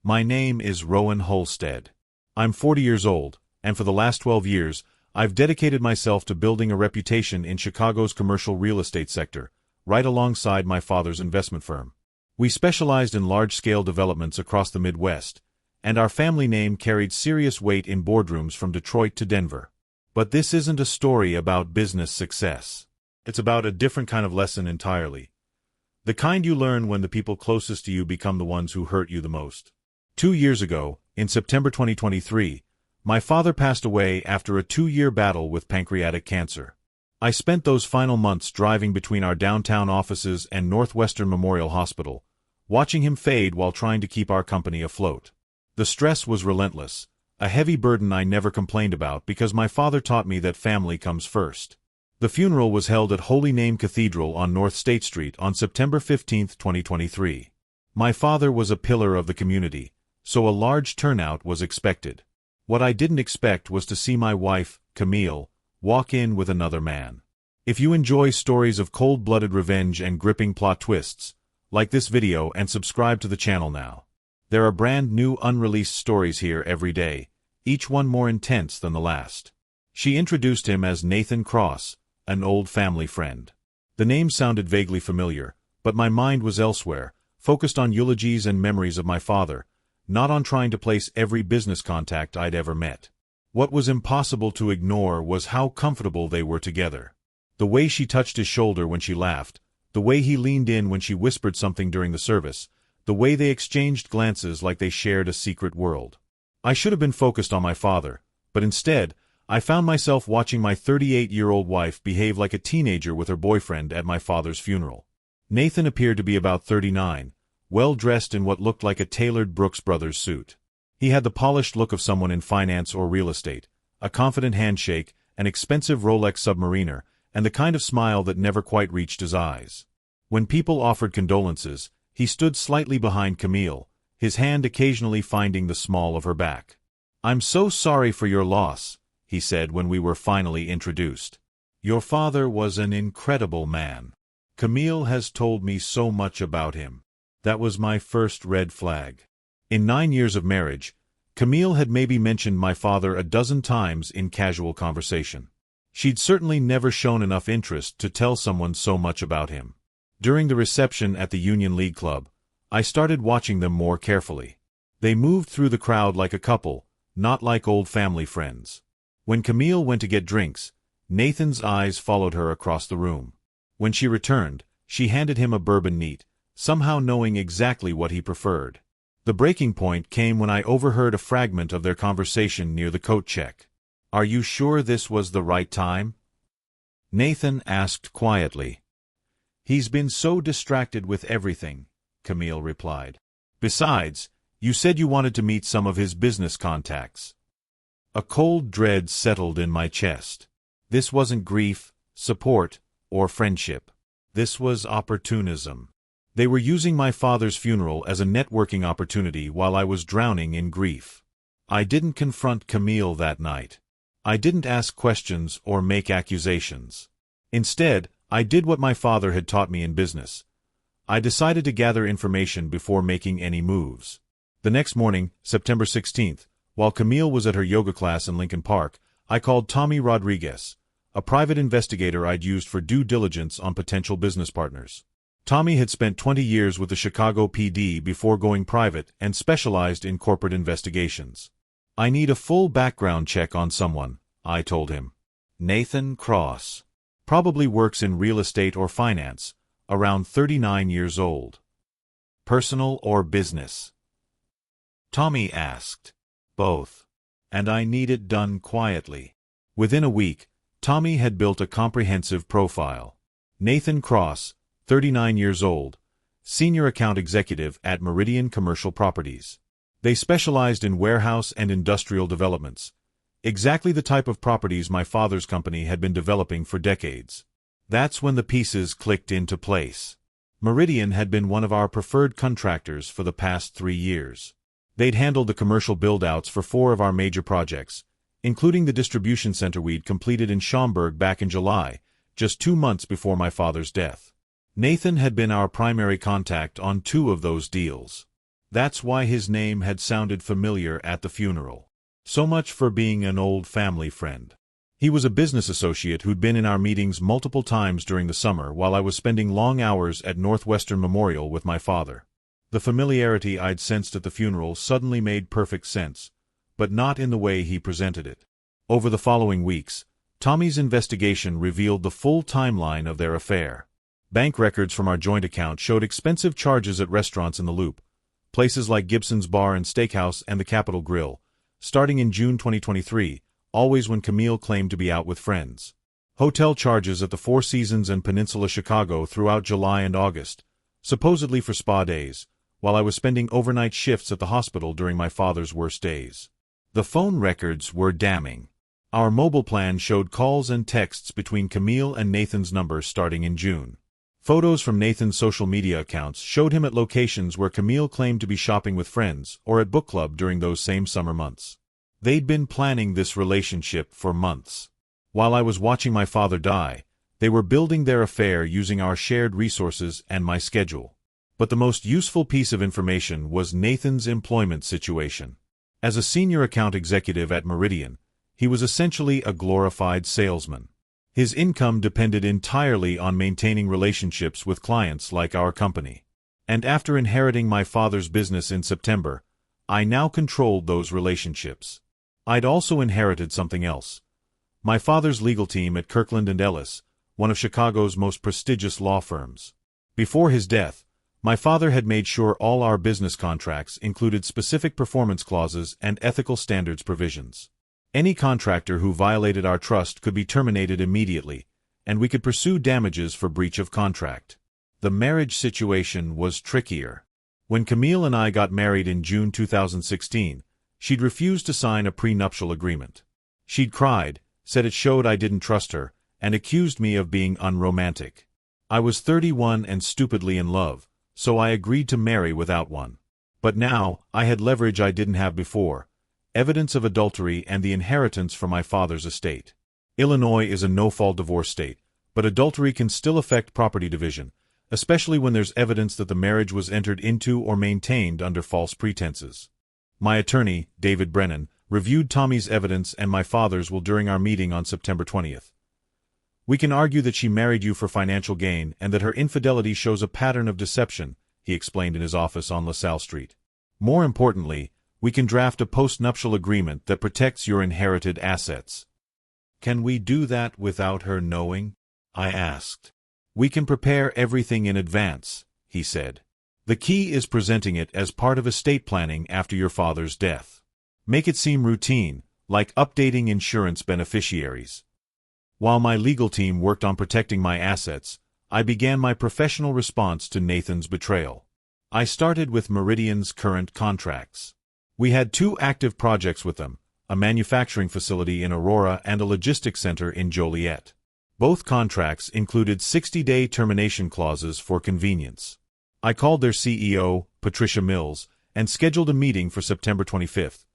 My name is Rowan Holstead. I'm 40 years old, and for the last 12 years, I've dedicated myself to building a reputation in Chicago's commercial real estate sector, right alongside my father's investment firm. We specialized in large-scale developments across the Midwest, and our family name carried serious weight in boardrooms from Detroit to Denver. But this isn't a story about business success. It's about a different kind of lesson entirely. The kind you learn when the people closest to you become the ones who hurt you the most. 2 years ago, in September 2023, my father passed away after a 2-year battle with pancreatic cancer. I spent those final months driving between our downtown offices and Northwestern Memorial Hospital, watching him fade while trying to keep our company afloat. The stress was relentless, a heavy burden I never complained about because my father taught me that family comes first. The funeral was held at Holy Name Cathedral on North State Street on September 15, 2023. My father was a pillar of the community, so a large turnout was expected. What I didn't expect was to see my wife, Camille, walk in with another man. If you enjoy stories of cold-blooded revenge and gripping plot twists, like this video and subscribe to the channel now. There are brand new unreleased stories here every day, each one more intense than the last. She introduced him as Nathan Cross, an old family friend. The name sounded vaguely familiar, but my mind was elsewhere, focused on eulogies and memories of my father, not on trying to place every business contact I'd ever met. What was impossible to ignore was how comfortable they were together. The way she touched his shoulder when she laughed, the way he leaned in when she whispered something during the service, the way they exchanged glances like they shared a secret world. I should have been focused on my father, but instead, I found myself watching my 38-year-old wife behave like a teenager with her boyfriend at my father's funeral. Nathan appeared to be about 39, well-dressed in what looked like a tailored Brooks Brothers suit. He had the polished look of someone in finance or real estate, a confident handshake, an expensive Rolex Submariner, and the kind of smile that never quite reached his eyes. When people offered condolences, he stood slightly behind Camille, his hand occasionally finding the small of her back. "I'm so sorry for your loss," he said when we were finally introduced. "Your father was an incredible man. Camille has told me so much about him." That was my first red flag. In 9 years of marriage, Camille had maybe mentioned my father a dozen times in casual conversation. She'd certainly never shown enough interest to tell someone so much about him. During the reception at the Union League Club, I started watching them more carefully. They moved through the crowd like a couple, not like old family friends. When Camille went to get drinks, Nathan's eyes followed her across the room. When she returned, she handed him a bourbon neat, somehow knowing exactly what he preferred. The breaking point came when I overheard a fragment of their conversation near the coat check. "Are you sure this was the right time?" Nathan asked quietly. "He's been so distracted with everything," Camille replied. "Besides, you said you wanted to meet some of his business contacts." A cold dread settled in my chest. This wasn't grief, support, or friendship. This was opportunism. They were using my father's funeral as a networking opportunity while I was drowning in grief. I didn't confront Camille that night. I didn't ask questions or make accusations. Instead, I did what my father had taught me in business. I decided to gather information before making any moves. The next morning, September 16th, while Camille was at her yoga class in Lincoln Park, I called Tommy Rodriguez, a private investigator I'd used for due diligence on potential business partners. Tommy had spent 20 years with the Chicago PD before going private and specialized in corporate investigations. "I need a full background check on someone," I told him. "Nathan Cross. Probably works in real estate or finance, around 39 years old. Personal or business?" Tommy asked. "Both. And I need it done quietly." Within a week, Tommy had built a comprehensive profile. Nathan Cross, 39 years old, senior account executive at Meridian Commercial Properties. They specialized in warehouse and industrial developments, exactly the type of properties my father's company had been developing for decades. That's when the pieces clicked into place. Meridian had been one of our preferred contractors for the past 3 years. They'd handled the commercial build-outs for 4 of our major projects, including the distribution center we'd completed in Schaumburg back in July, just 2 months before my father's death. Nathan had been our primary contact on 2 of those deals. That's why his name had sounded familiar at the funeral. So much for being an old family friend. He was a business associate who'd been in our meetings multiple times during the summer while I was spending long hours at Northwestern Memorial with my father. The familiarity I'd sensed at the funeral suddenly made perfect sense, but not in the way he presented it. Over the following weeks, Tommy's investigation revealed the full timeline of their affair. Bank records from our joint account showed expensive charges at restaurants in the Loop, places like Gibson's Bar and Steakhouse and the Capitol Grill, starting in June 2023, always when Camille claimed to be out with friends. Hotel charges at the Four Seasons and Peninsula Chicago throughout July and August, supposedly for spa days, while I was spending overnight shifts at the hospital during my father's worst days. The phone records were damning. Our mobile plan showed calls and texts between Camille and Nathan's number starting in June. Photos from Nathan's social media accounts showed him at locations where Camille claimed to be shopping with friends or at book club during those same summer months. They'd been planning this relationship for months. While I was watching my father die, they were building their affair using our shared resources and my schedule. But the most useful piece of information was Nathan's employment situation. As a senior account executive at Meridian, he was essentially a glorified salesman. His income depended entirely on maintaining relationships with clients like our company. And after inheriting my father's business in September, I now controlled those relationships. I'd also inherited something else. My father's legal team at Kirkland & Ellis, one of Chicago's most prestigious law firms. Before his death, my father had made sure all our business contracts included specific performance clauses and ethical standards provisions. Any contractor who violated our trust could be terminated immediately, and we could pursue damages for breach of contract. The marriage situation was trickier. When Camille and I got married in June 2016, she'd refused to sign a prenuptial agreement. She'd cried, said it showed I didn't trust her, and accused me of being unromantic. I was 31 and stupidly in love, so I agreed to marry without one. But now, I had leverage I didn't have before, evidence of adultery and the inheritance from my father's estate. Illinois is a no-fault divorce state, but adultery can still affect property division, especially when there's evidence that the marriage was entered into or maintained under false pretenses. My attorney, David Brennan, reviewed Tommy's evidence and my father's during our meeting on September 20th. We can argue that she married you for financial gain and that her infidelity shows a pattern of deception, he explained in his office on LaSalle Street. More importantly, we can draft a post-nuptial agreement that protects your inherited assets. Can we do that without her knowing? I asked. We can prepare everything in advance, he said. The key is presenting it as part of estate planning after your father's death. Make it seem routine, like updating insurance beneficiaries. While my legal team worked on protecting my assets, I began my professional response to Nathan's betrayal. I started with Meridian's current contracts. We had 2 active projects with them, a manufacturing facility in Aurora and a logistics center in Joliet. Both contracts included 60-day termination clauses for convenience. I called their CEO, Patricia Mills, and scheduled a meeting for September 25th.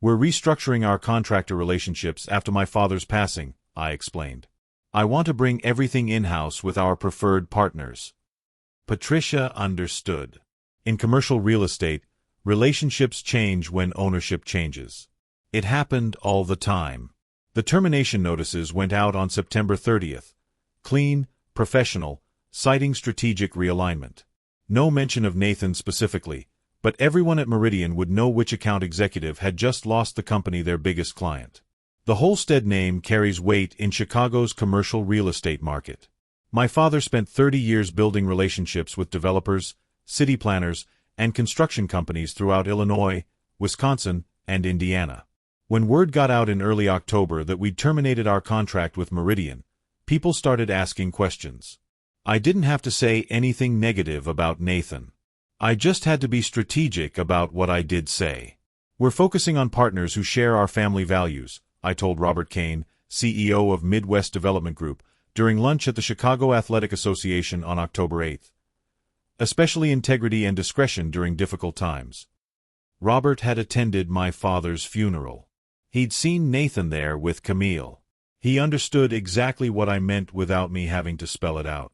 We're restructuring our contractor relationships after my father's passing, I explained. I want to bring everything in-house with our preferred partners. Patricia understood. In commercial real estate, relationships change when ownership changes. It happened all the time. The termination notices went out on September 30th. Clean, professional, citing strategic realignment. No mention of Nathan specifically, but everyone at Meridian would know which account executive had just lost the company their biggest client. The Holstead name carries weight in Chicago's commercial real estate market. My father spent 30 years building relationships with developers, city planners, and construction companies throughout Illinois, Wisconsin, and Indiana. When word got out in early October that we'd terminated our contract with Meridian, people started asking questions. I didn't have to say anything negative about Nathan. I just had to be strategic about what I did say. We're focusing on partners who share our family values, I told Robert Kane, CEO of Midwest Development Group, during lunch at the Chicago Athletic Association on October 8th. Especially integrity and discretion during difficult times. Robert had attended my father's funeral. He'd seen Nathan there with Camille. He understood exactly what I meant without me having to spell it out.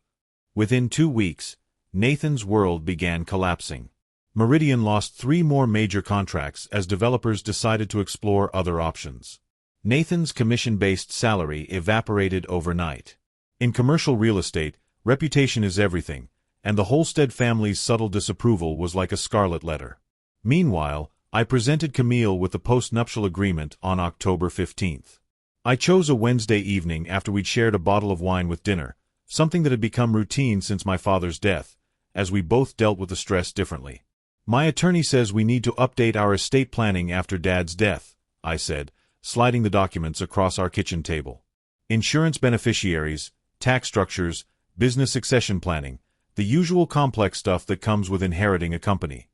Within 2 weeks, Nathan's world began collapsing. Meridian lost 3 more major contracts as developers decided to explore other options. Nathan's commission-based salary evaporated overnight. In commercial real estate, reputation is everything, and the Holstead family's subtle disapproval was like a scarlet letter. Meanwhile, I presented Camille with the post-nuptial agreement on October 15th. I chose a Wednesday evening after we'd shared a bottle of wine with dinner, something that had become routine since my father's death, as we both dealt with the stress differently. My attorney says we need to update our estate planning after Dad's death, I said, sliding the documents across our kitchen table. Insurance beneficiaries, tax structures, business succession planning, the usual complex stuff that comes with inheriting a company.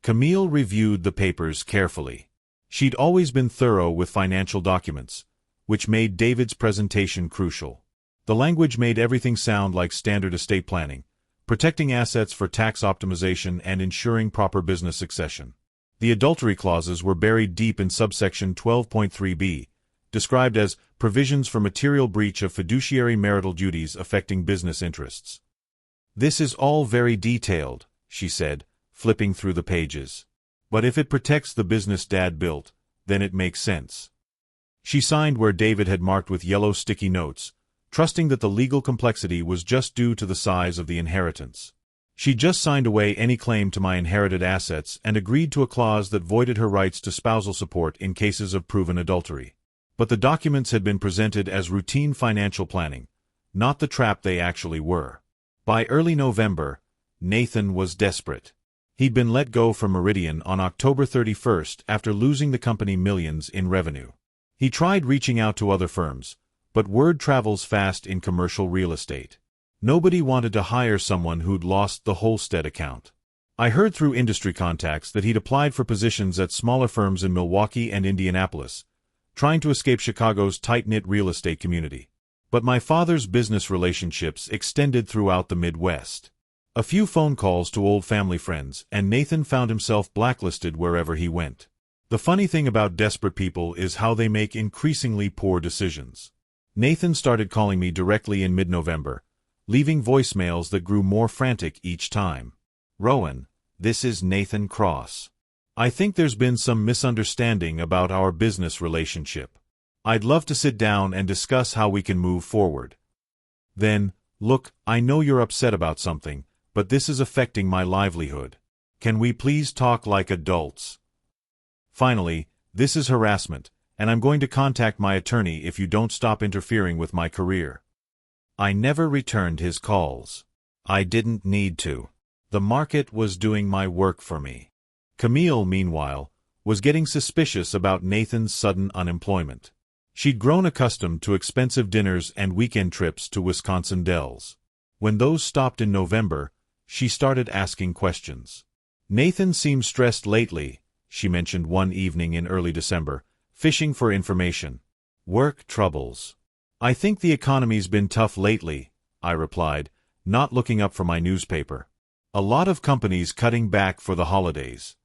Camille reviewed the papers carefully. She'd always been thorough with financial documents, which made David's presentation crucial. The language made everything sound like standard estate planning, protecting assets for tax optimization and ensuring proper business succession. The adultery clauses were buried deep in subsection 12.3b, described as provisions for material breach of fiduciary marital duties affecting business interests. This is all very detailed, she said, flipping through the pages. But if it protects the business Dad built, then it makes sense. She signed where David had marked with yellow sticky notes, trusting that the legal complexity was just due to the size of the inheritance. She just signed away any claim to my inherited assets and agreed to a clause that voided her rights to spousal support in cases of proven adultery. But the documents had been presented as routine financial planning, not the trap they actually were. By early November, Nathan was desperate. He'd been let go from Meridian on October 31st after losing the company millions in revenue. He tried reaching out to other firms, but word travels fast in commercial real estate. Nobody wanted to hire someone who'd lost the Holstead account. I heard through industry contacts that he'd applied for positions at smaller firms in Milwaukee and Indianapolis, trying to escape Chicago's tight-knit real estate community. But my father's business relationships extended throughout the Midwest. A few phone calls to old family friends, and Nathan found himself blacklisted wherever he went. The funny thing about desperate people is how they make increasingly poor decisions. Nathan started calling me directly in mid-November, leaving voicemails that grew more frantic each time. "Rowan, this is Nathan Cross. I think there's been some misunderstanding about our business relationship. I'd love to sit down and discuss how we can move forward." Then, "Look, I know you're upset about something, but this is affecting my livelihood. Can we please talk like adults? Finally, this is harassment, and I'm going to contact my attorney if you don't stop interfering with my career." I never returned his calls. I didn't need to. The market was doing my work for me. Camille, meanwhile, was getting suspicious about Nathan's sudden unemployment. She'd grown accustomed to expensive dinners and weekend trips to Wisconsin Dells. When those stopped in November, she started asking questions. "Nathan seems stressed lately," she mentioned one evening in early December, fishing for information. "Work troubles." "I think the economy's been tough lately," I replied, not looking up from my newspaper. "A lot of companies cutting back for the holidays."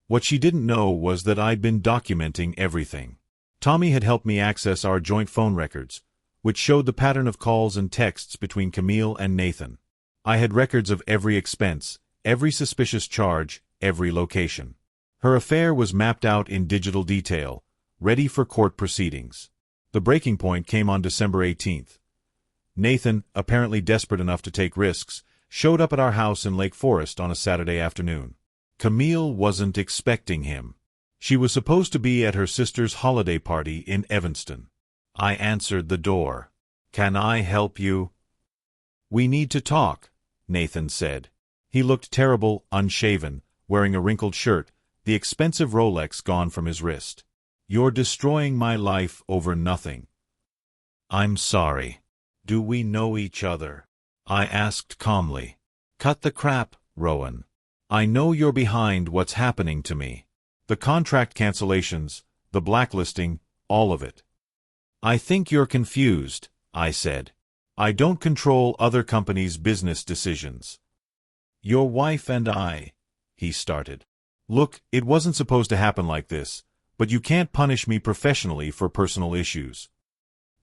What she didn't know was that I'd been documenting everything. Tommy had helped me access our joint phone records, which showed the pattern of calls and texts between Camille and Nathan. I had records of every expense, every suspicious charge, every location. Her affair was mapped out in digital detail, ready for court proceedings. The breaking point came on December 18th. Nathan, apparently desperate enough to take risks, showed up at our house in Lake Forest on a Saturday afternoon. Camille wasn't expecting him. She was supposed to be at her sister's holiday party in Evanston. I answered the door. "Can I help you?" "We need to talk," Nathan said. He looked terrible, unshaven, wearing a wrinkled shirt, the expensive Rolex gone from his wrist. "You're destroying my life over nothing." "I'm sorry. Do we know each other?" I asked calmly. "Cut the crap, Rowan. I know you're behind what's happening to me. The contract cancellations, the blacklisting, all of it." "I think you're confused," I said. "I don't control other companies' business decisions." "Your wife and I," he started. "Look, it wasn't supposed to happen like this, but you can't punish me professionally for personal issues."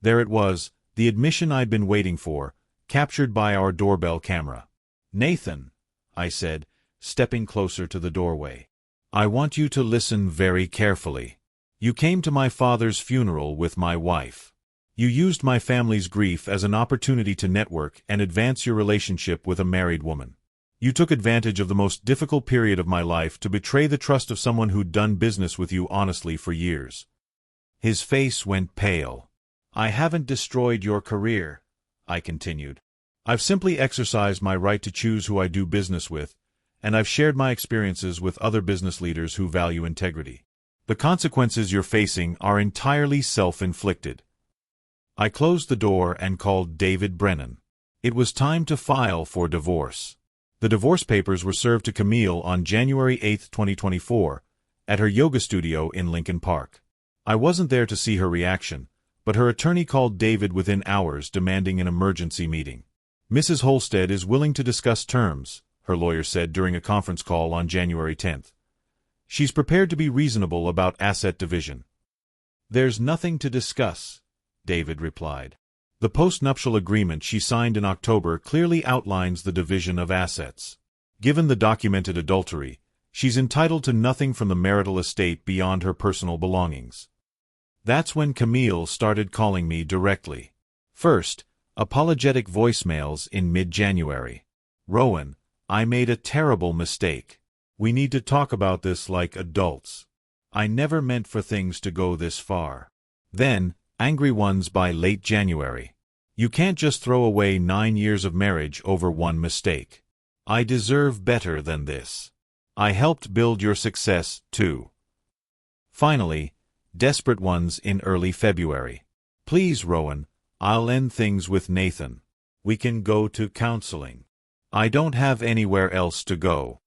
There it was, the admission I'd been waiting for, captured by our doorbell camera. "Nathan," I said, stepping closer to the doorway. "I want you to listen very carefully. You came to my father's funeral with my wife. You used my family's grief as an opportunity to network and advance your relationship with a married woman. You took advantage of the most difficult period of my life to betray the trust of someone who'd done business with you honestly for years." His face went pale. "I haven't destroyed your career," I continued. "I've simply exercised my right to choose who I do business with, and I've shared my experiences with other business leaders who value integrity. The consequences you're facing are entirely self-inflicted." I closed the door and called David Brennan. It was time to file for divorce. The divorce papers were served to Camille on January 8, 2024, at her yoga studio in Lincoln Park. I wasn't there to see her reaction, but her attorney called David within hours demanding an emergency meeting. "Mrs. Holstead is willing to discuss terms," her lawyer said during a conference call on January 10. "She's prepared to be reasonable about asset division." "There's nothing to discuss," David replied. "The post-nuptial agreement she signed in October clearly outlines the division of assets. Given the documented adultery, she's entitled to nothing from the marital estate beyond her personal belongings." That's when Camille started calling me directly. First, apologetic voicemails in mid-January. "Rowan, I made a terrible mistake. We need to talk about this like adults. I never meant for things to go this far." Then, angry ones by late January. "You can't just throw away 9 years of marriage over one mistake. I deserve better than this. I helped build your success, too." Finally, desperate ones in early February. "Please, Rowan, I'll end things with Nathan. We can go to counseling. I don't have anywhere else to go."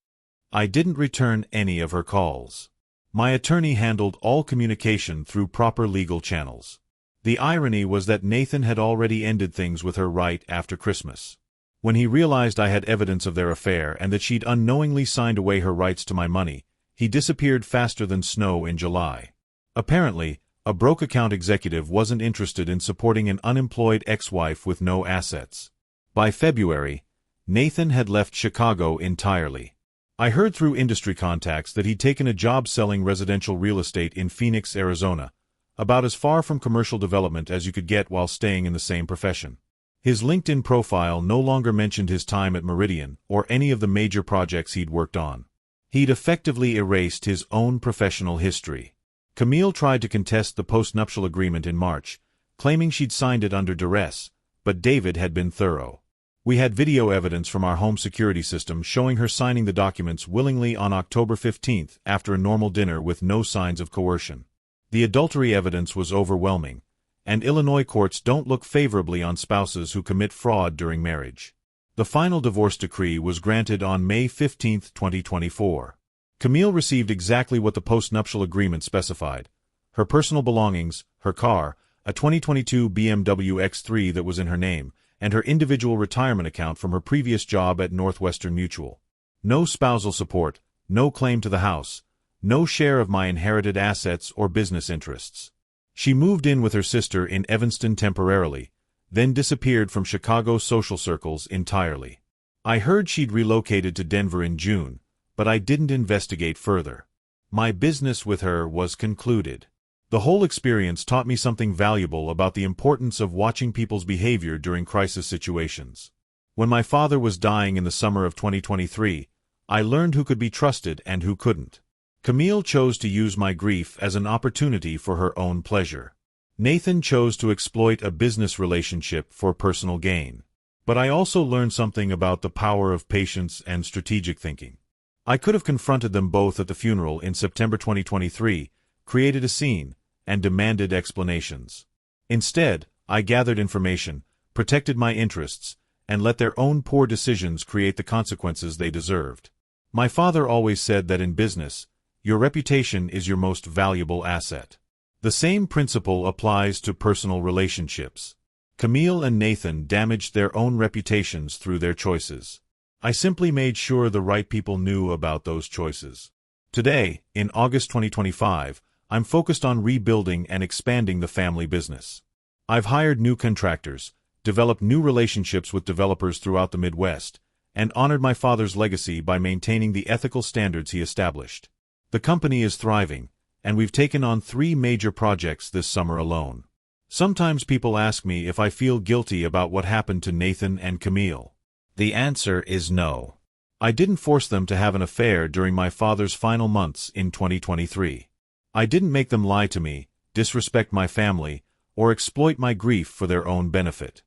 I didn't return any of her calls. My attorney handled all communication through proper legal channels. The irony was that Nathan had already ended things with her right after Christmas. When he realized I had evidence of their affair and that she'd unknowingly signed away her rights to my money, he disappeared faster than snow in July. Apparently, a broke account executive wasn't interested in supporting an unemployed ex-wife with no assets. By February, Nathan had left Chicago entirely. I heard through industry contacts that he'd taken a job selling residential real estate in Phoenix, Arizona, about as far from commercial development as you could get while staying in the same profession. His LinkedIn profile no longer mentioned his time at Meridian or any of the major projects he'd worked on. He'd effectively erased his own professional history. Camille tried to contest the post-nuptial agreement in March, claiming she'd signed it under duress, but David had been thorough. We had video evidence from our home security system showing her signing the documents willingly on October 15 after a normal dinner with no signs of coercion. The adultery evidence was overwhelming, and Illinois courts don't look favorably on spouses who commit fraud during marriage. The final divorce decree was granted on May 15, 2024. Camille received exactly what the post-nuptial agreement specified: her personal belongings, her car, a 2022 BMW X3 that was in her name, and her individual retirement account from her previous job at Northwestern Mutual. No spousal support, no claim to the house, no share of my inherited assets or business interests. She moved in with her sister in Evanston temporarily, then disappeared from Chicago social circles entirely. I heard she'd relocated to Denver in June, but I didn't investigate further. My business with her was concluded. The whole experience taught me something valuable about the importance of watching people's behavior during crisis situations. When my father was dying in the summer of 2023, I learned who could be trusted and who couldn't. Camille chose to use my grief as an opportunity for her own pleasure. Nathan chose to exploit a business relationship for personal gain. But I also learned something about the power of patience and strategic thinking. I could have confronted them both at the funeral in September 2023, created a scene, and demanded explanations. Instead, I gathered information, protected my interests, and let their own poor decisions create the consequences they deserved. My father always said that in business, your reputation is your most valuable asset. The same principle applies to personal relationships. Camille and Nathan damaged their own reputations through their choices. I simply made sure the right people knew about those choices. Today, in August 2025, I'm focused on rebuilding and expanding the family business. I've hired new contractors, developed new relationships with developers throughout the Midwest, and honored my father's legacy by maintaining the ethical standards he established. The company is thriving, and we've taken on 3 major projects this summer alone. Sometimes people ask me if I feel guilty about what happened to Nathan and Camille. The answer is no. I didn't force them to have an affair during my father's final months in 2023. I didn't make them lie to me, disrespect my family, or exploit my grief for their own benefit.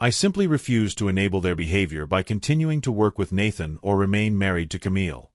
I simply refused to enable their behavior by continuing to work with Nathan or remain married to Camille.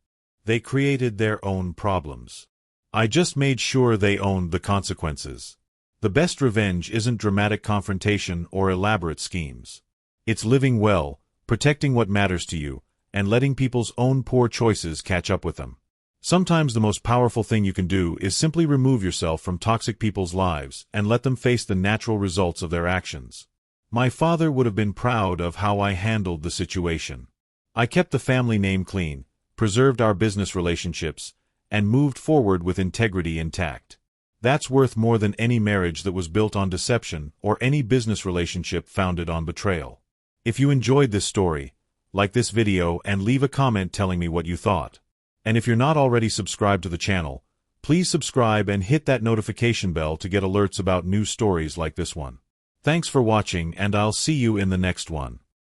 They created their own problems. I just made sure they owned the consequences. The best revenge isn't dramatic confrontation or elaborate schemes. It's living well, protecting what matters to you, and letting people's own poor choices catch up with them. Sometimes the most powerful thing you can do is simply remove yourself from toxic people's lives and let them face the natural results of their actions. My father would have been proud of how I handled the situation. I kept the family name clean, preserved our business relationships, and moved forward with integrity intact. That's worth more than any marriage that was built on deception or any business relationship founded on betrayal. If you enjoyed this story, like this video and leave a comment telling me what you thought. And if you're not already subscribed to the channel, please subscribe and hit that notification bell to get alerts about new stories like this one. Thanks for watching, and I'll see you in the next one.